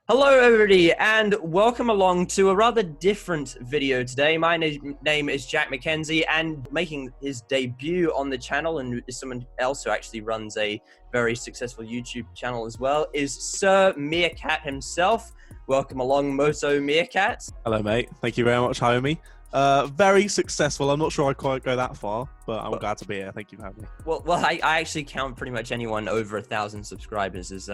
Hello everybody and welcome along to a rather different video today. My name is Jack MacKenzie, and making his debut on the channel, and is someone else who actually runs a very successful YouTube channel as well, is Sir Meerkat himself. Welcome along, MotoMeerkat. Hello mate, thank you very much for having me. Very successful. I'm not sure I quite go that far, but I'm glad to be here. Thank you for having me. Well, I actually count pretty much anyone over 1,000 subscribers as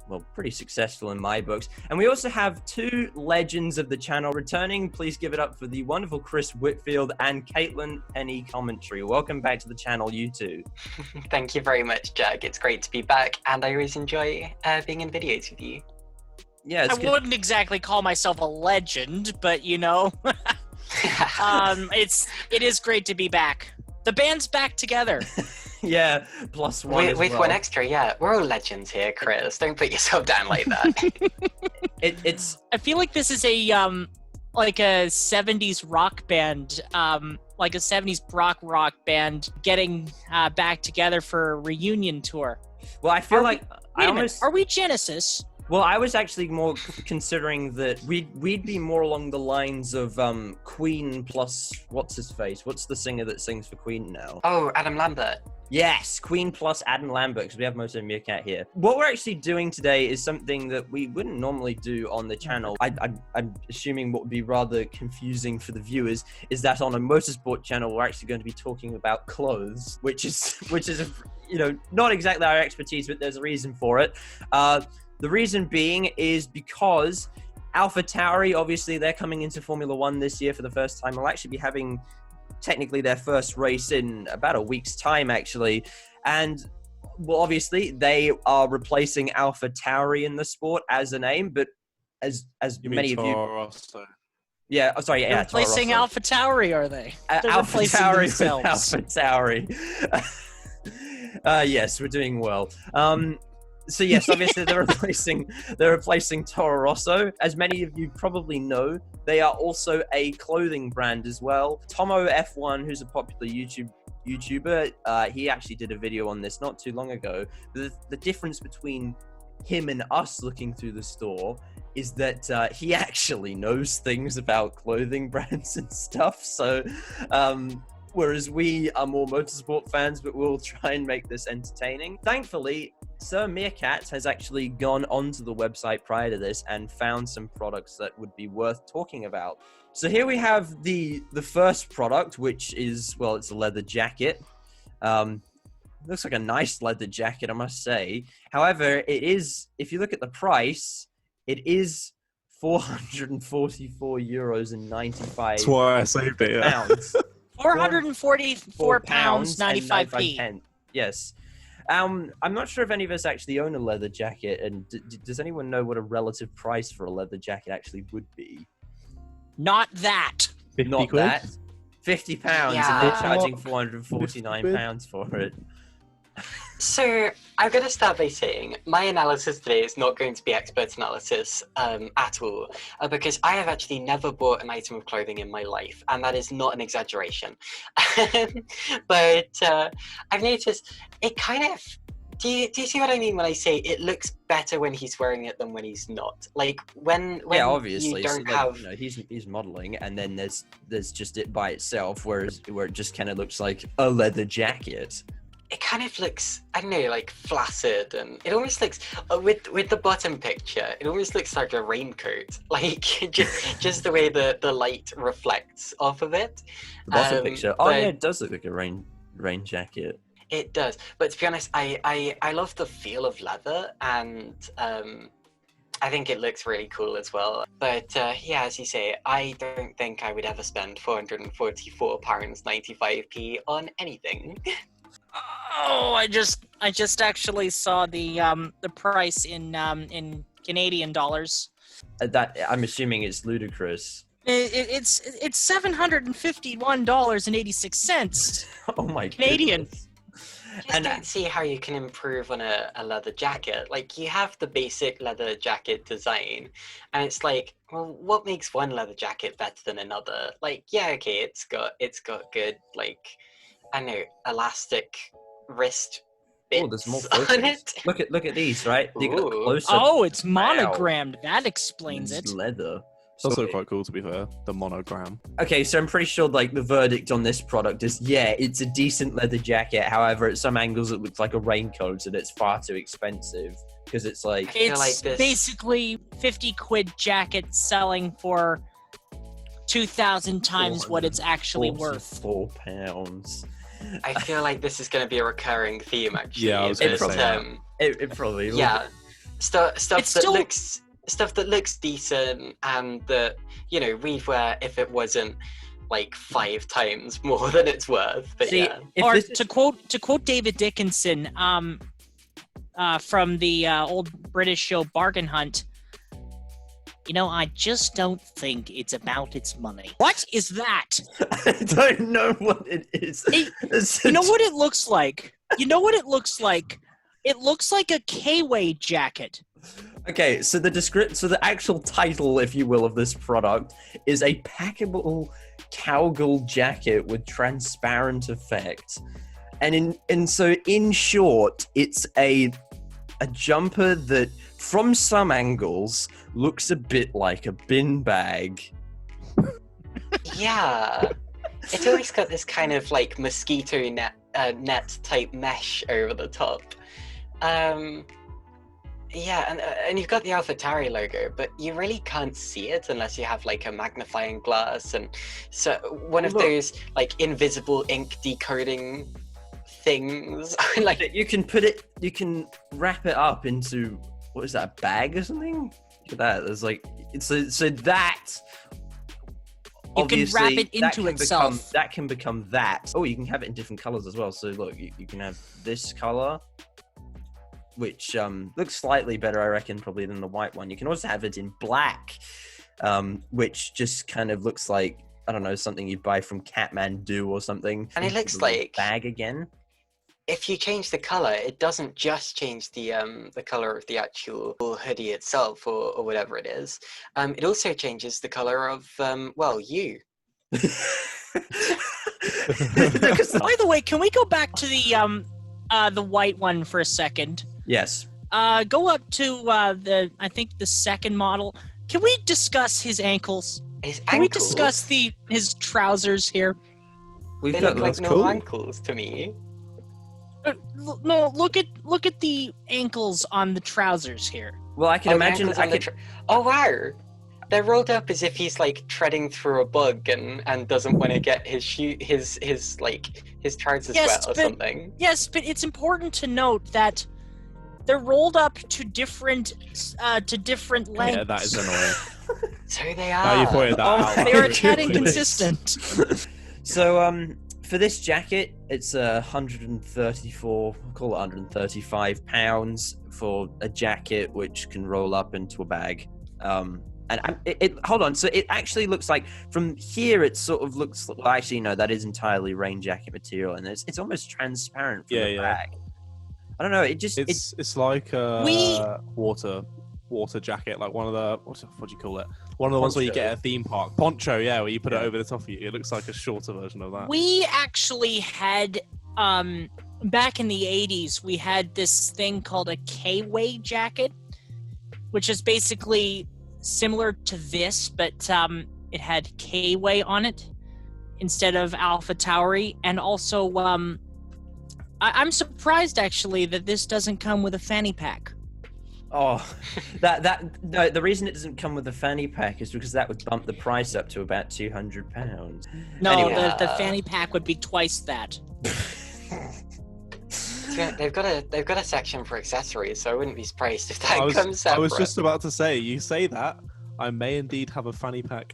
well, pretty successful in my books. And we also have two legends of the channel returning. Please give it up for the wonderful Chris Whitfield and Caitlin Penny commentary. Welcome back to the channel, you two. Thank you very much, Jack. It's great to be back, and I always enjoy being in videos with you. Yeah, I wouldn't exactly call myself a legend, but you know, it is great to be back. The band's back together. Yeah, plus one with one extra. Yeah, we're all legends here, Chris. Don't put yourself down like that. it's. I feel like this is a like a 70s rock band, like a 70s rock band getting back together for a reunion tour. Well, I feel like are we Genesis? Well, I was actually more considering that we'd be more along the lines of Queen plus what's his face? What's the singer that sings for Queen now? Oh, Adam Lambert. Yes, Queen plus Adam Lambert, because we have MotoMeerkat here. What we're actually doing today is something that we wouldn't normally do on the channel. I'm assuming what would be rather confusing for the viewers is that on a motorsport channel, we're actually going to be talking about clothes, which is not exactly our expertise, but there's a reason for it. The reason being is because AlphaTauri, obviously, they're coming into Formula One this year for the first time. They'll actually be having technically their first race in about a week's time, actually. And, well, obviously, they are replacing AlphaTauri in the sport as a name, but as many of you... Toro Rosso. Yeah, oh, sorry, yeah, They're replacing AlphaTauri, are they? AlphaTauri with AlphaTauri. Yes, we're doing well. So yes, obviously they're replacing Toro Rosso. As many of you probably know, they are also a clothing brand as well. Tomo F1, who's a popular YouTuber, he actually did a video on this not too long ago. The difference between him and us looking through the store is that he actually knows things about clothing brands and stuff. So whereas we are more motorsport fans, but we'll try and make this entertaining. Thankfully, Sir Meerkat has actually gone onto the website prior to this and found some products that would be worth talking about. So here we have the first product, which is, well, it's a leather jacket. Looks like a nice leather jacket, I must say. However, it is, if you look at the price, it is €444.95. That's why I saved it. Yeah. Pounds. £444 95p. Yes. I'm not sure if any of us actually own a leather jacket, and does anyone know what a relative price for a leather jacket actually would be? Not that. Not quid? that. £50, Yeah. and they're charging £449 for it. So I'm going to start by saying my analysis today is not going to be expert analysis at all, because I have actually never bought an item of clothing in my life, and that is not an exaggeration. But I've noticed it kind of... Do you see what I mean when I say it looks better when he's wearing it than when he's not? Like when Yeah, obviously. you don't So, have... he's modeling, and then there's just it by itself, where it just kind of looks like a leather jacket. It kind of looks, I don't know, like flaccid, and it almost looks, with the bottom picture, it almost looks like a raincoat, like just the way the light reflects off of it. The bottom picture. Oh yeah, it does look like a rain jacket. It does, but to be honest, I love the feel of leather, and I think it looks really cool as well. But yeah, as you say, I don't think I would ever spend £444.95p on anything. Oh, I just actually saw the price in Canadian dollars. That I'm assuming it's ludicrous. It's $751.86. Oh my Canadian. goodness. I just don't see how you can improve on a leather jacket. Like, you have the basic leather jacket design, and it's like, well, what makes one leather jacket better than another? Like, yeah, okay, it's got good, like, I don't know, elastic wrist bits Oh, there's more on photos. it. Look at these, right? You got Ooh. close up. Oh, it's monogrammed. That explains It's it. leather. It's also So- quite cool, to be fair. The monogram. Okay, so I'm pretty sure like the verdict on this product is it's a decent leather jacket. However, at some angles it looks like a raincoat and it's far too expensive because it's like I feel like It's this- basically 50 quid jacket selling for 2,000 times what it's actually worth. £4. I feel like this is going to be a recurring theme, actually. Yeah, I was gonna That, say that. It probably will. yeah, stuff It's that still- looks decent, and that we'd wear if it wasn't like 5 times more than it's worth. But See, yeah, if Or this to quote David Dickinson, from the old British show Bargain Hunt, I just don't think it's about its money. What is that? I don't know what it is. You know what it looks like? You know what it looks like? It looks like a K-Way jacket. Okay, so the actual title, if you will, of this product is a packable cowgirl jacket with transparent effect, and so in short, it's a jumper that, from some angles, looks a bit like a bin bag. yeah. It's always got this kind of like mosquito net type mesh over the top. Yeah, and you've got the AlphaTauri logo, but you really can't see it unless you have like a magnifying glass, and so one of Look. those like invisible ink decoding things. Like, You can wrap it up into, what is that, a bag or something? Look at that. There's like, so that. You can wrap obviously, it into itself. That can become that. Oh, you can have it in different colors as well. So look, you can have this color, which looks slightly better, I reckon, probably than the white one. You can also have it in black, which just kind of looks like, I don't know, something you'd buy from Kathmandu or something. And it looks The little like- bag again. if you change the color, it doesn't just change the color of the actual hoodie itself or whatever it is. It also changes the color of you. By the way, can we go back to the white one for a second? Yes. Go up to I think the second model. Can we discuss his ankles? His Can we ankles, discuss his trousers here? We've they got look like that's no cool. ankles to me. No, look at the ankles on the trousers here. well, I can Oh, the imagine. ankles on the oh wow, they're rolled up as if he's like treading through a bug and doesn't want to get his his trousers Yes, wet or but- something. Yes, but it's important to note that they're rolled up to different lengths. Yeah, that is annoying. So they Now you are. pointed that Oh, out. They are a my tad goodness. inconsistent. So, for this jacket, it's 134, call it 135 pounds for a jacket which can roll up into a bag. Hold on. So it actually looks like from here, it sort of looks. Well, actually, no, that is entirely rain jacket material, and it's almost transparent from the Yeah. bag. I don't know. It just It's like a water jacket, like one of the what do you call it? One of the ones where you Poncho. get at a theme park. Poncho, yeah, where you put Yeah. it over the top of you. It looks like a shorter version of that. We actually had back in the 80s, we had this thing called a K-Way jacket, which is basically similar to this, but it had K-Way on it instead of AlphaTauri, and also I'm surprised actually that this doesn't come with a fanny pack. Oh, no, the reason it doesn't come with a fanny pack is because that would bump the price up to about £200. No, Anyway. the fanny pack would be twice that. Yeah, they've got a section for accessories, so I wouldn't be surprised if that comes I separate. was just about to say, you say that, I may indeed have a fanny pack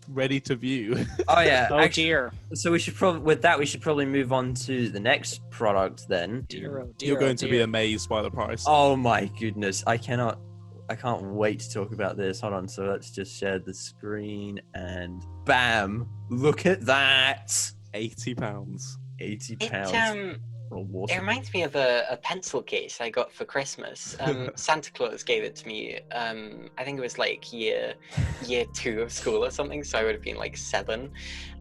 ready to view. Oh yeah. Oh actually, dear. so we should probably move on to the next product then. Dear, oh dear, You're going oh to be dear. amazed by the price. Oh my goodness, I can't wait to talk about this. Hold on, so let's just share the screen and bam, look at that. £80. £80 for a water. It reminds me of a pencil case I got for Christmas. Santa Claus gave it to me. I think it was like year 2 of school or something, so I would have been like 7.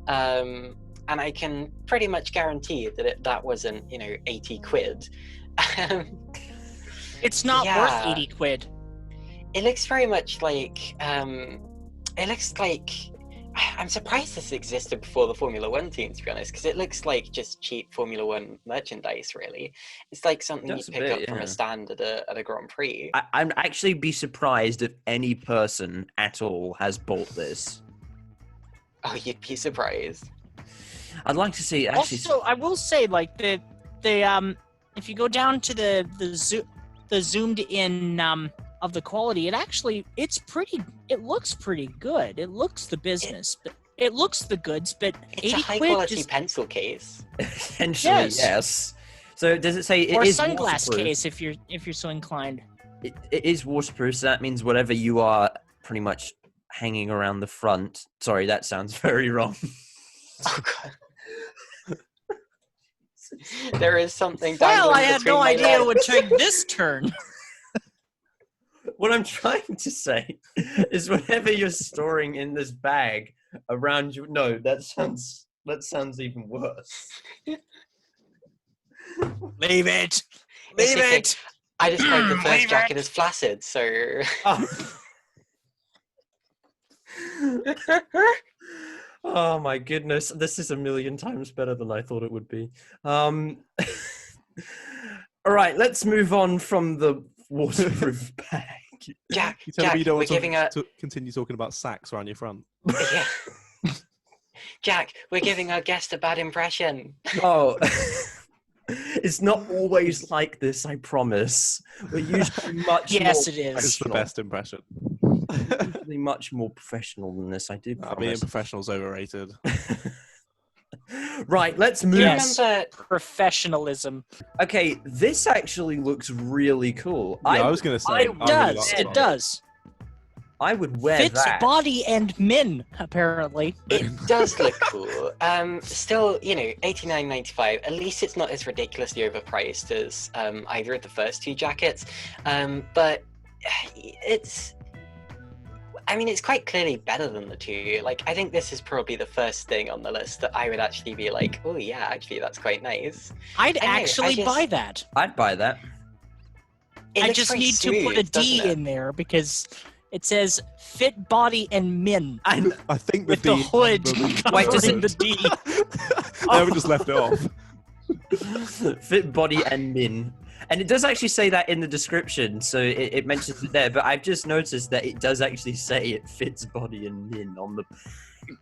And I can pretty much guarantee that that wasn't 80 quid. It's not Yeah. worth 80 quid. It looks very much like it looks like I'm surprised this existed before the Formula One team, to be honest, because it looks like just cheap Formula One merchandise. Really, it's like something you Does a pick bit, up from yeah. a stand at a Grand Prix. I'd actually be surprised if any person at all has bought this. Oh, you'd be surprised. I'd like to see actually. Also, I will say, like the if you go down to the zoomed in of the quality, it looks pretty good. It looks the business, but it looks the goods, but It's 80 a high quid quality just, pencil case. Essentially, Yes. yes. So does it say it or a is sunglass waterproof? case if you're so inclined. It is waterproof, so that means whatever you are pretty much hanging around the front. Sorry, that sounds very wrong. Oh god. There is something. Well, I dangling had between no my idea it legs. would take this turn. What I'm trying to say is whatever you're storing in this bag around you. No, that sounds even worse. Leave it. It's Leave okay. it. I described the Leave first it. jacket as flaccid, so Oh. Oh my goodness, this is a million times better than I thought it would be. All right, let's move on from the waterproof bag. Jack, You tell me you don't we're want giving a to continue talking about sacks around your front. yeah. Jack, we're giving our guest a bad impression. Oh, it's not always like this, I promise. We're usually much Yes, more it is. It's the professional. best impression. Usually much more professional than this, I do Being promise. professional's overrated. Right, let's move. Do you Yes. remember? Professionalism. Okay, this actually looks really cool. Yeah, I was going to say. I I really Does like it that. does? I would wear Fits that. body and min apparently. It does look cool. Still, $89.95. At least it's not as ridiculously overpriced as either of the first two jackets. But it's quite clearly better than the two. Like, I think this is probably the first thing on the list that I would actually be like, oh yeah, actually that's quite nice. I'd I know, I actually just- buy that. I'd buy that. It I looks just very need to put a smooth, D doesn't it? in there because it says fit body and min And I think with the hood Wait, does covering it- the D. They haven't just left it off. fit body and min. And it does actually say that in the description, so it mentions it there. But I've just noticed that it does actually say it fits body and min on the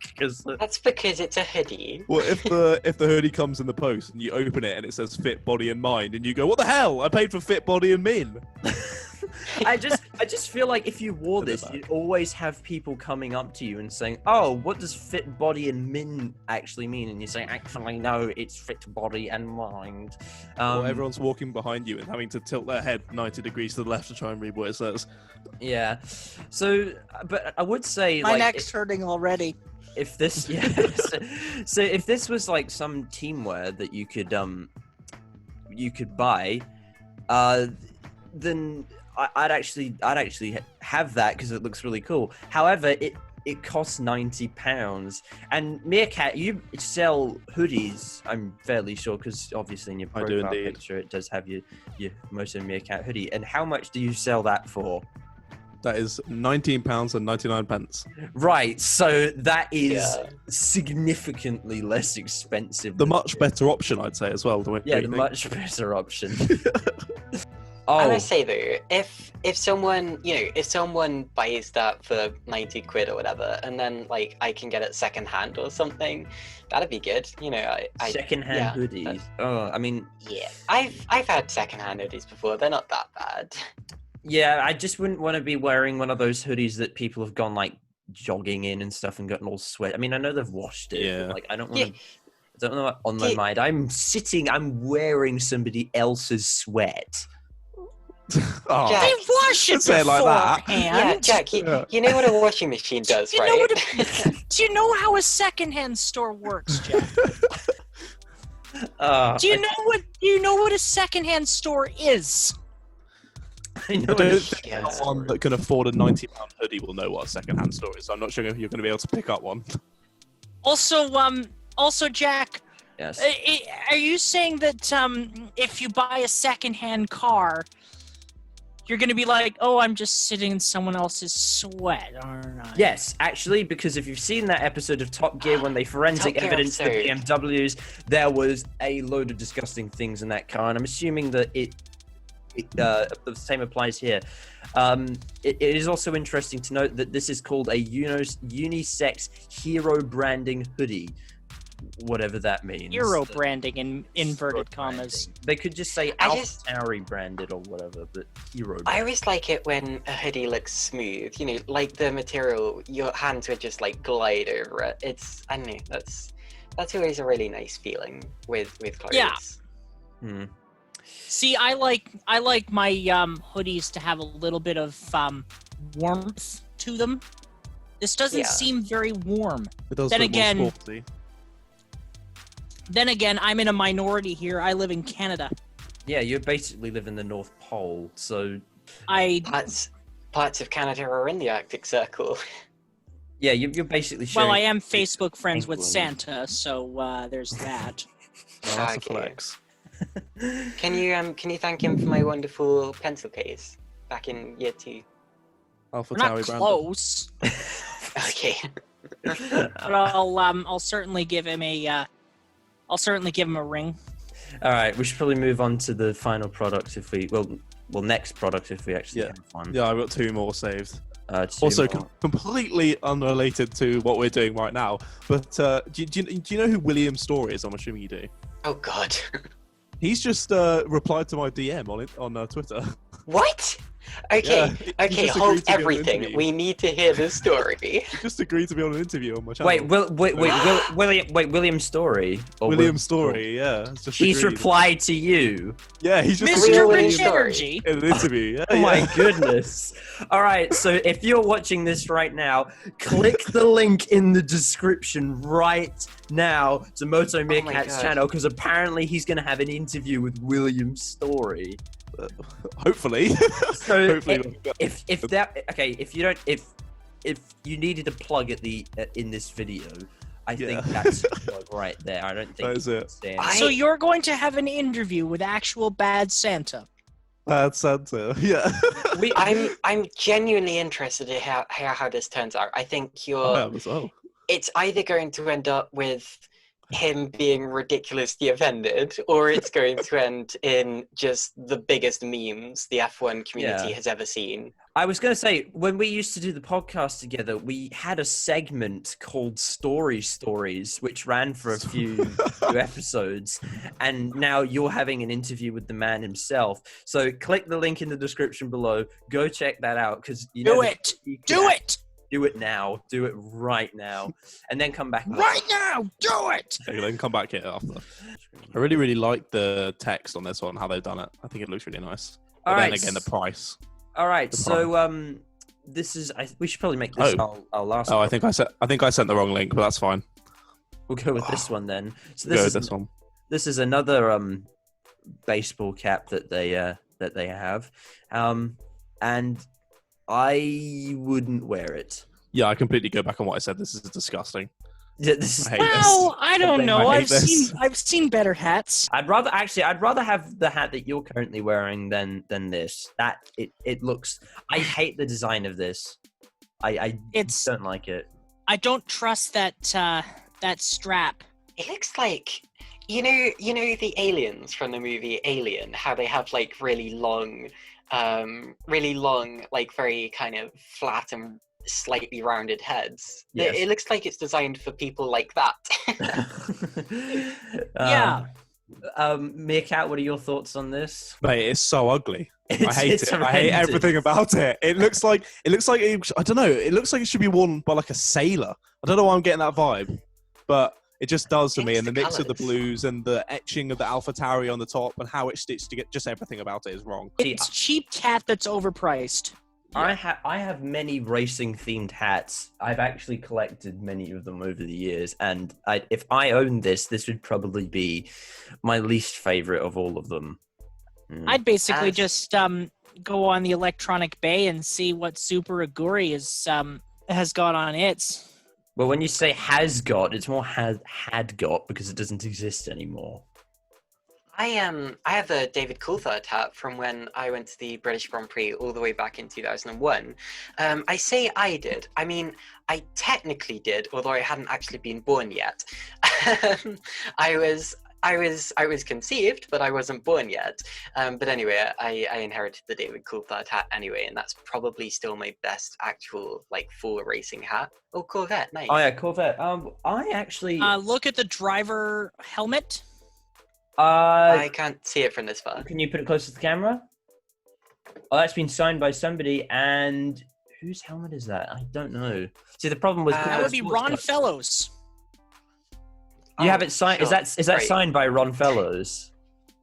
because That's because it's a hoodie. Well, if the hoodie comes in the post and you open it and it says fit body and mind, and you go, what the hell? I paid for fit body and min. I just feel like if you wore this, you'd always have people coming up to you and saying, "Oh, what does fit body and min actually mean?" And you say, "Actually, no, it's fit body and mind." Or everyone's walking behind you and having to tilt their head 90 degrees to the left to try and read what it says. Yeah. So, but I would say My like neck's hurting already. if this, yeah. So if this was like some teamwear that you could buy, then I'd actually have that because it looks really cool. However, it costs £90, and Meerkat, you sell hoodies, I'm fairly sure, because obviously in your I do profile indeed. picture it does have your Moto Meerkat hoodie. And how much do you sell that for? That is £19.99. Right, so that is Yeah. significantly less expensive. The than- much better option, I'd say, as well. Don't yeah, you the think? much better option. I Oh, must say though, if someone buys that for 90 quid or whatever, and then like I can get it secondhand or something, that'd be good. secondhand yeah, hoodies. Oh, I mean, Yeah, I've had secondhand hoodies before. They're not that bad. yeah, I just wouldn't want to be wearing one of those hoodies that people have gone like jogging in and stuff and gotten all sweat. I mean, I know they've washed it. Yeah. But, like, I don't want Yeah. to. I don't know what on my Yeah. mind. I'm wearing somebody else's sweat. Oh, Jack, They wash it Don't say it like that. Yeah, beforehand. Jack, you know what a washing machine does, You know right? what do you know how a secondhand store works, Jack? Do you know what a secondhand store is? I know I what don't a think Yeah. anyone that can afford a £90 hoodie will know what a second-hand store is. So I'm not sure if you're going to be able to pick up one. Also, Jack, Yes. Are you saying that if you buy a secondhand car, you're going to be like, oh, I'm just sitting in someone else's sweat, aren't I? Yes, actually, because if you've seen that episode of Top Gear when they forensic Top Gear evidence the episode. BMWs, there was a load of disgusting things in that car, and I'm assuming that the same applies here. It is also interesting to note that this is called a unisex hero branding hoodie, whatever that means. Hero branding in inverted Hero commas. branding. They could just say AlphaTauri branded or whatever, but hero. I always like it when a hoodie looks smooth. You know, like the material, your hands would just like glide over it. I don't know. That's always a really nice feeling with clothes. Yeah. Hmm. See, I like my hoodies to have a little bit of warmth to them. This doesn't seem very warm. It does Then feel more again- sporty. Then again, I'm in a minority here. I live in Canada. Yeah, you basically live in the North Pole, so Parts of Canada are in the Arctic Circle. yeah, you're basically sharing. well, I am Facebook friends with England. Santa, so there's that. Well, that's a Okay. flex. Can you thank him for my wonderful pencil case back in year 2? We're AlphaTauri not branded. close, Okay. but I'll certainly give him a ring. All right, we should probably move on to the final product if we next product if we actually Yeah. have one. Yeah, I've got 2 more saved. Two Also, more. completely unrelated to what we're doing right now. But do you know who William Story is? I'm assuming you do. Oh God. He's just replied to my DM on Twitter. What? Okay. Yeah, he Okay. just Hold agreed to be on an everything. interview. We need to hear the story. He just agreed to be on an interview on my channel. William Story. Or William Story, yeah. it's just He's agreed. replied to you. Yeah, he's just Real Mr. William Rich Story. Energy. in an interview. Yeah, Oh my yeah. goodness. All right, so if you're watching this right now, click the link in the description right now to MotoMeerkat's God. channel because apparently he's going to have an interview with William Story. Hopefully. So Hopefully. if you needed a plug in this video, I think Yeah. that's a plug right there. I don't think That is you it. can stand So you're going to have an interview with actual bad Santa. Bad Santa. Yeah. I'm genuinely interested in how this turns out. I think I am as well. it's either going to end up with him being ridiculously offended, or it's going to end in just the biggest memes the F1 community has ever seen. I was going to say, when we used to do the podcast together, we had a segment called Story Stories, which ran for a few episodes. And now you're having an interview with the man himself. So click the link in the description below. Go check that out. Because Do it! Do it! Do it now. Do it right now. And then come back. Right now! Do it! Okay, then come back here after. I really, really like the text on this one, how they've done it. I think it looks really nice. But All then right. again, the price. All right. the So this is. We should probably make this our last. Oh, one. I think I sent the wrong link, but that's fine. We'll go with this one then. So Go with this one. This is another baseball cap that they have, and I wouldn't wear it. Yeah, I completely go back on what I said. This is disgusting. Yeah, this is, I hate this. Well, I don't know. I hate this. I've seen better hats. I'd rather have the hat that you're currently wearing than this. That it looks. I hate the design of this. I don't like it. I don't trust that strap. It looks like you know the aliens from the movie Alien, how they have like really long, like very kind of flat and slightly rounded heads. Yes. It looks like it's designed for people like that. Yeah. Meerkat, what are your thoughts on this? Mate, it's so ugly. I It's hate it. I hate horrendous. everything about it. It looks like I don't know. It looks like it should be worn by like a sailor. I don't know why I'm getting that vibe, but it just does to me. It's And the the mix of the colours. blues and the etching of the AlphaTauri on the top and how it's stitched together, just everything about it is wrong. It's cheap cat that's overpriced. I have many racing themed hats. I've actually collected many of them over the years, and if I owned this would probably be my least favorite of all of them. I'd basically As- just go on the Electronic Bay and see what Super Aguri has got on its. Well, when you say has got, it's more had got because it doesn't exist anymore. I have a David Coulthard hat from when I went to the British Grand Prix all the way back in 2001. I say I did. I mean, I technically did, although I hadn't actually been born yet. I was conceived, but I wasn't born yet. But anyway, I inherited the David Coulthard hat anyway, and that's probably still my best actual like full racing hat. Oh, Corvette, nice. Oh yeah, Corvette. I actually Look at the driver helmet. I can't see it from this far. Can you put it closer to the camera? Oh, that's been signed by somebody, and whose helmet is that? I don't know. See, the problem was That would be Ron Fellows. You have it signed. Sure. Is that Great. signed by Ron Fellows?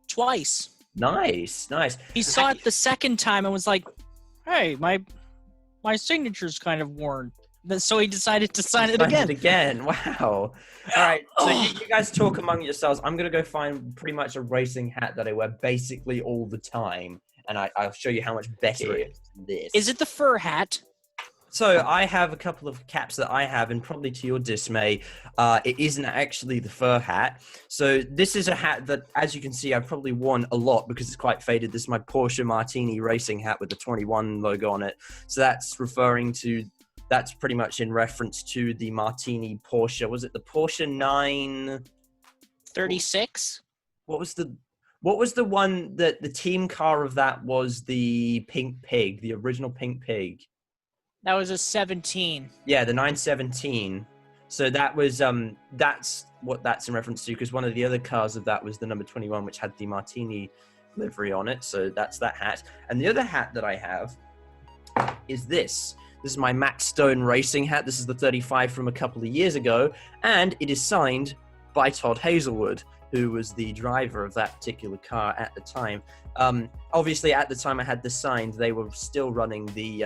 Twice. Nice. He saw it the second time and was like, "Hey, my signature's kind of worn." So he decided to sign it again. Wow. All right. So you guys talk among yourselves. I'm gonna go find pretty much a racing hat that I wear basically all the time, and I'll show you how much better it is than this. Is it the fur hat? So I have a couple of caps that I have, and probably to your dismay, it isn't actually the fur hat. So this is a hat that, as you can see, I've probably worn a lot because it's quite faded. This is my Porsche Martini racing hat with the 21 logo on it. So that's pretty much in reference to the Martini Porsche. Was it the Porsche 936? What was the one that the team car of that was the Pink Pig, the original Pink Pig? That was a 17. Yeah, the 917. So that was that's what that's in reference to, because one of the other cars of that was the number 21, which had the Martini livery on it. So that's that hat. And the other hat that I have is this. This is my Matt Stone racing hat. This is the 35 from a couple of years ago, and it is signed by Todd Hazelwood, who was the driver of that particular car at the time. Obviously, at the time I had this signed, they were still running the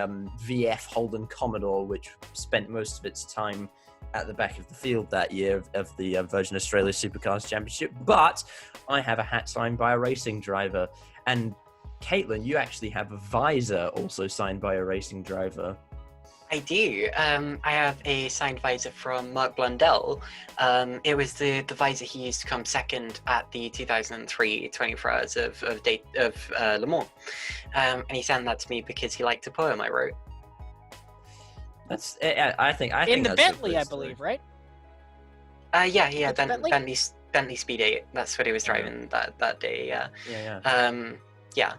VF Holden Commodore, which spent most of its time at the back of the field that year of the Virgin Australia Supercars Championship. But I have a hat signed by a racing driver. And Caitlin, you actually have a visor also signed by a racing driver. I do. I have a signed visor from Mark Blundell. It was the visor he used to come second at the 2003 24 Hours of Le Mans. And he sent that to me because he liked a poem I wrote. That's. I think. In the that's Bentley, a I good believe, story. right? Yeah. Bentley? Bentley Speed 8. That's what he was driving that day. Yeah. Yeah. Yeah.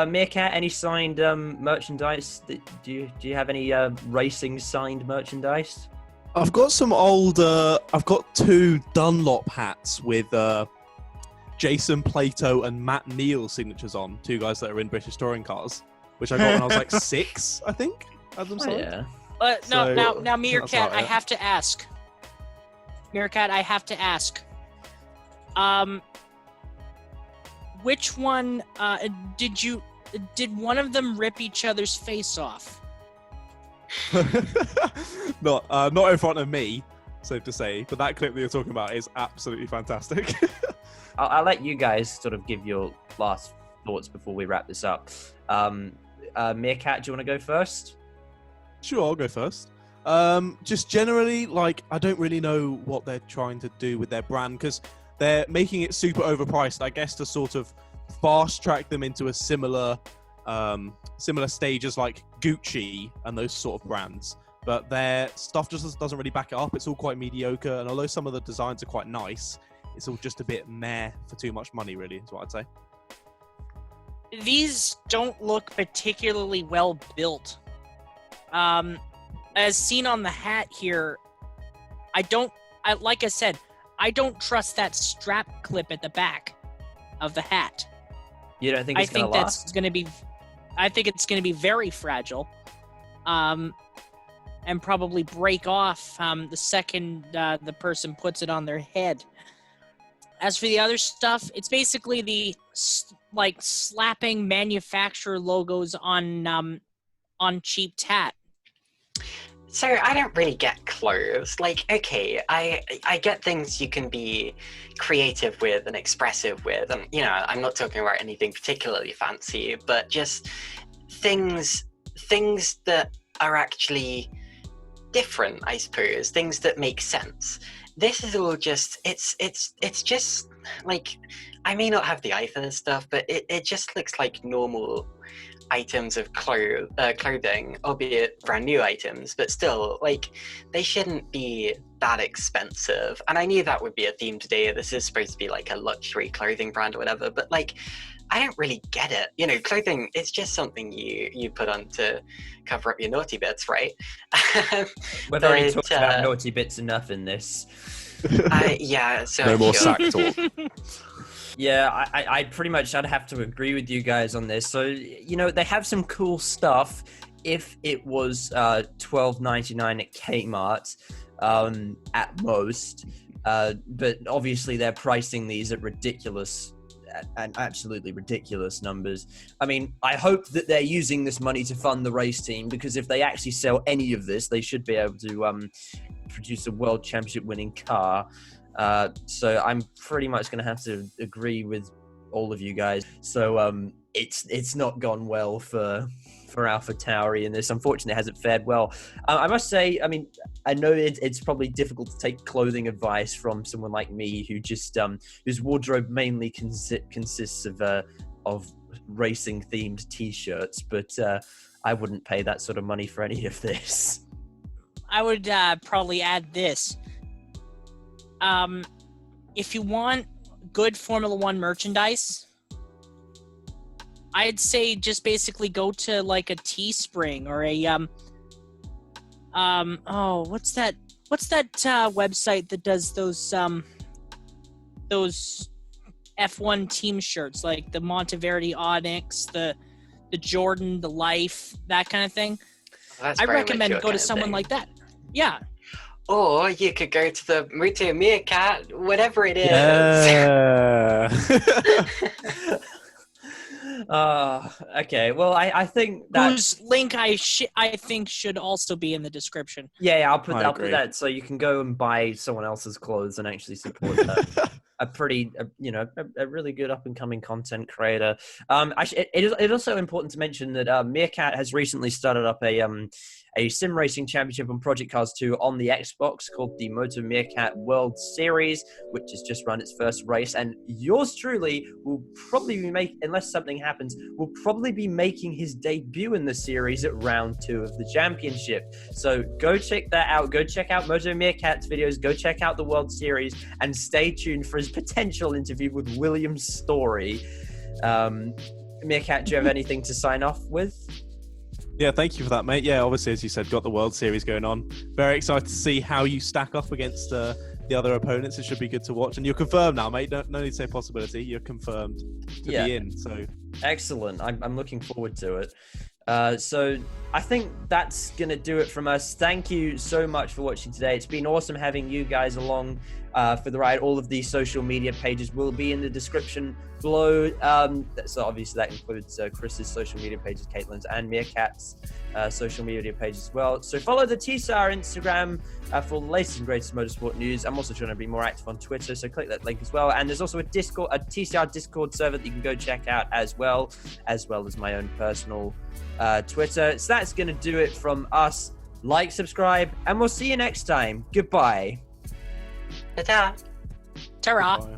Meerkat, any signed merchandise? Do you have any racing signed merchandise? I've got some old. I've got 2 Dunlop hats with Jason Plato and Matt Neal signatures on. 2 guys that are in British touring cars, which I got when I was like 6, I think. Had them signed. Yeah. Now, Meerkat, about I it. have to ask. Meerkat, I have to ask. Which one did one of them rip each other's face off? Not in front of me, safe to say. But that clip that you're talking about is absolutely fantastic. I'll let you guys sort of give your last thoughts before we wrap this up. Meerkat, do you want to go first? Sure, I'll go first. Just generally, like, I don't really know what they're trying to do with their brand, because they're making it super overpriced, I guess, to sort of fast track them into a similar stage as like Gucci and those sort of brands. But their stuff just doesn't really back it up. It's all quite mediocre, and although some of the designs are quite nice, it's all just a bit meh for too much money, really, is what I'd say. These don't look particularly well built. As seen on the hat here, like I said, I don't trust that strap clip at the back of the hat. You don't think I it's going think to that's last? going to be. I think it's going to be very fragile, and probably break off the second the person puts it on their head. As for the other stuff, it's basically the slapping manufacturer logos on cheap tat. So I don't really get clothes. Like, okay, I get things you can be creative with and expressive with, and I'm not talking about anything particularly fancy, but just things that are actually different, I suppose, things that make sense. This is all just, it's just like, I may not have the eye for this stuff, but it just looks like normal items of clothing, albeit brand new items, but still, like, they shouldn't be that expensive. And I knew that would be a theme today. This is supposed to be like a luxury clothing brand or whatever, but like, I don't really get it. You know, clothing, it's just something you put on to cover up your naughty bits, right? We've already talked about naughty bits enough in this. Yeah, so No more sure. sack talk. Yeah, I'd have to agree with you guys on this. So, you know, they have some cool stuff if it was $12.99 at Kmart at most. But obviously they're pricing these at ridiculous and absolutely ridiculous numbers. I mean, I hope that they're using this money to fund the race team, because if they actually sell any of this, they should be able to produce a world championship winning car. So I'm pretty much going to have to agree with all of you guys. So it's not gone well for AlphaTauri in this. Unfortunately, it hasn't fared well. I must say, I mean, I know it's probably difficult to take clothing advice from someone like me who just whose wardrobe mainly consists of racing themed T-shirts, but I wouldn't pay that sort of money for any of this. I would probably add this. If you want good Formula One merchandise, I'd say just basically go to like a Teespring or a what's that website that does those F1 team shirts, like the Monteverdi Onyx, the Jordan, the Life, that kind of thing. That's I very recommend much go your to kind of someone thing. like that. Yeah. Or you could go to the MotoMeerkat, whatever it is. Yeah. Okay. Well, I think that Whose link I think should also be in the description. yeah, I'll put I agree. that so you can go and buy someone else's clothes and actually support a really good up and coming content creator. It is also important to mention that Meerkat has recently started up a sim racing championship on Project Cars 2 on the Xbox called the MotoMeerkat World Series, which has just run its first race. And yours truly will probably be unless something happens, will probably be making his debut in the series at round 2 of the championship. So go check that out. Go check out MotoMeerkat's videos. Go check out the World Series and stay tuned for his potential interview with William Story. Meerkat, do you have anything to sign off with? Yeah, thank you for that, mate. Yeah, obviously, as you said, got the World Series going on. Very excited to see how you stack up against the other opponents. It should be good to watch. And you're confirmed now, mate. No need to say possibility. You're confirmed to be in. So excellent. I'm looking forward to it. So I think that's going to do it from us. Thank you so much for watching today. It's been awesome having you guys along for the ride. All of the social media pages will be in the description below. So obviously that includes Chris's social media pages, Caitlin's, and Meerkat's social media page as well. So follow the TSR Instagram for the latest and greatest motorsport news. I'm also trying to be more active on Twitter, so click that link as well. And there's also a TCR Discord server that you can go check out as well as my own personal Twitter. So that's going to do it from us. Like, subscribe, and we'll see you next time. Goodbye. Ta-ta. Ta-ra. Bye.